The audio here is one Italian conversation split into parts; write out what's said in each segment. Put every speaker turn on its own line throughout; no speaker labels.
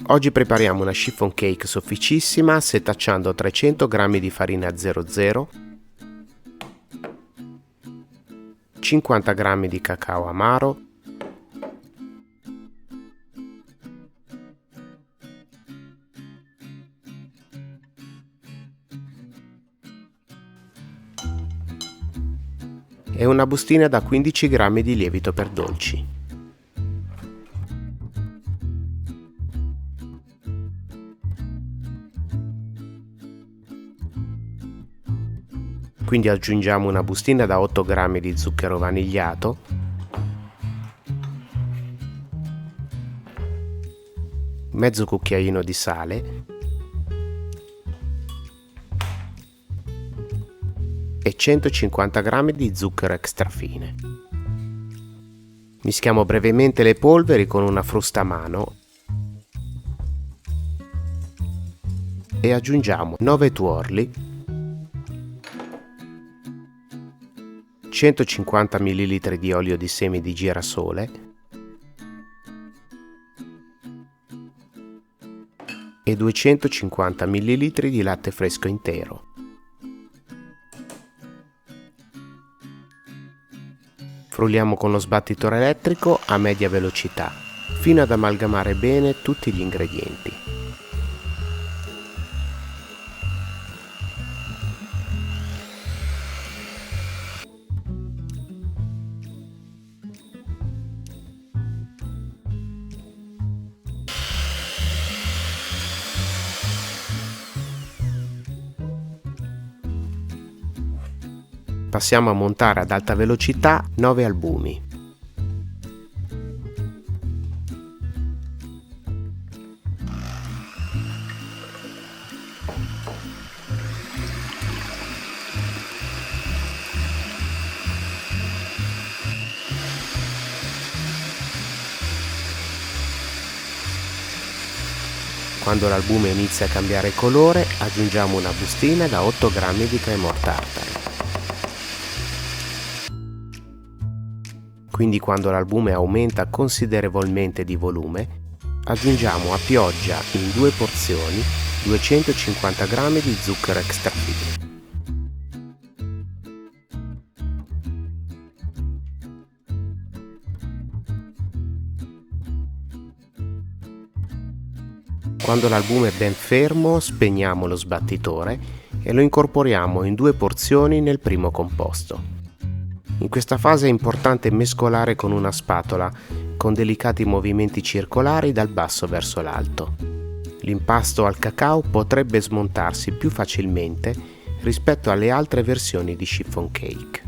Oggi prepariamo una chiffon cake sofficissima setacciando 300 g di farina 00, 50 g di cacao amaro, e una bustina da 15 g di lievito per dolci. Quindi aggiungiamo una bustina da 8 g di zucchero vanigliato, mezzo cucchiaino di sale e 150 g di zucchero extrafine. Mischiamo brevemente le polveri con una frusta a mano e aggiungiamo 9 tuorli, 150 ml di olio di semi di girasole e 250 ml di latte fresco intero. Frulliamo con lo sbattitore elettrico a media velocità fino ad amalgamare bene tutti gli ingredienti. Passiamo a montare ad alta velocità 9 albumi. Quando l'albume inizia a cambiare colore, aggiungiamo una bustina da 8 g di crema tartare. Quindi quando l'albume aumenta considerevolmente di volume, aggiungiamo a pioggia in 2 porzioni 250 g di zucchero extrafine. Quando l'albume è ben fermo, spegniamo lo sbattitore e lo incorporiamo in 2 porzioni nel primo composto. In questa fase è importante mescolare con una spatola, con delicati movimenti circolari dal basso verso l'alto. L'impasto al cacao potrebbe smontarsi più facilmente rispetto alle altre versioni di chiffon cake.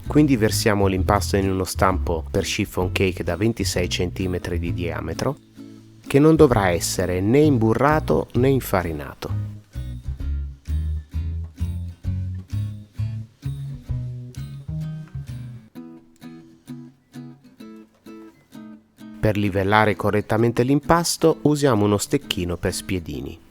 Quindi versiamo l'impasto in uno stampo per chiffon cake da 26 cm di diametro, che non dovrà essere né imburrato né infarinato. Per livellare correttamente l'impasto usiamo uno stecchino per spiedini.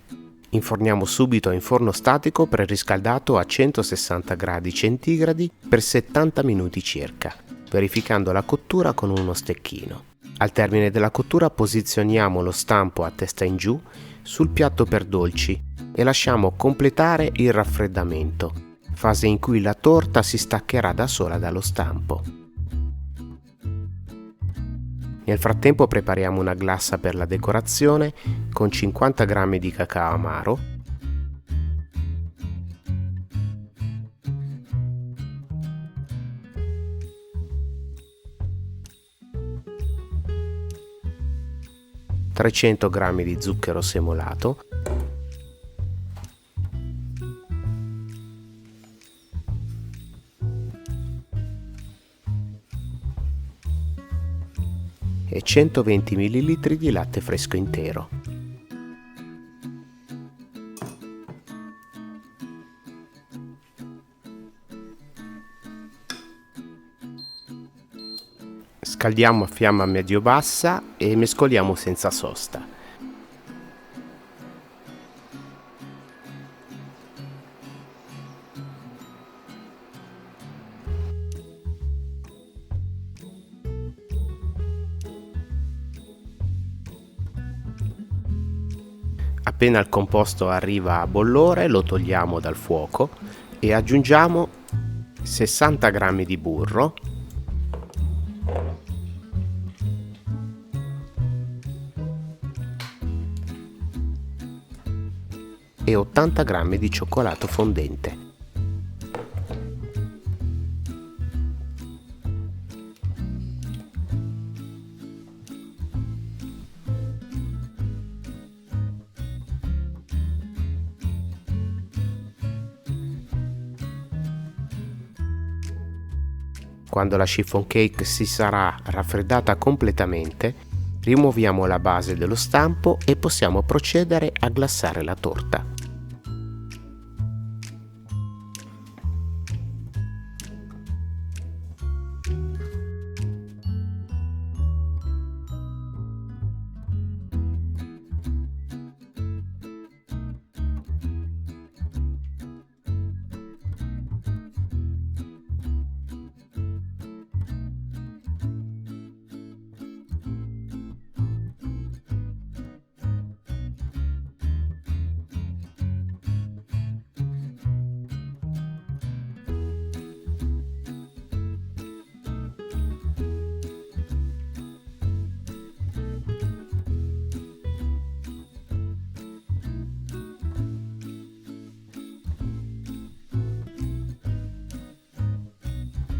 Inforniamo subito in forno statico preriscaldato a 160 gradi centigradi per 70 minuti circa, verificando la cottura con uno stecchino. Al termine della cottura posizioniamo lo stampo a testa in giù sul piatto per dolci e lasciamo completare il raffreddamento, fase in cui la torta si staccherà da sola dallo stampo. Nel frattempo prepariamo una glassa per la decorazione con 50 g di cacao amaro, (300 g di zucchero semolato) e 120 ml di latte fresco intero. Scaldiamo a fiamma medio-bassa e mescoliamo senza sosta. Appena il composto arriva a bollore lo togliamo dal fuoco e aggiungiamo 60 g di burro, e 80 g di cioccolato fondente. Quando la chiffon cake si sarà raffreddata completamente, rimuoviamo la base dello stampo e possiamo procedere a glassare la torta.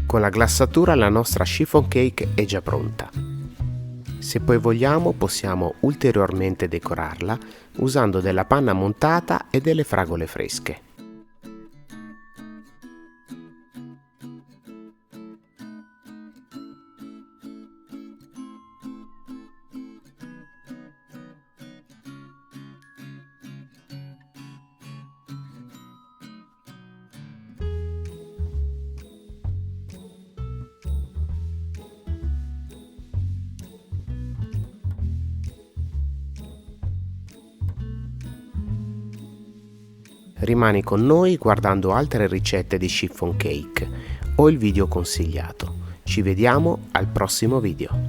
Con la glassatura la nostra chiffon cake è già pronta. Se poi vogliamo possiamo ulteriormente decorarla usando della panna montata e delle fragole fresche. Rimani con noi guardando altre ricette di chiffon cake o il video consigliato. Ci vediamo al prossimo video.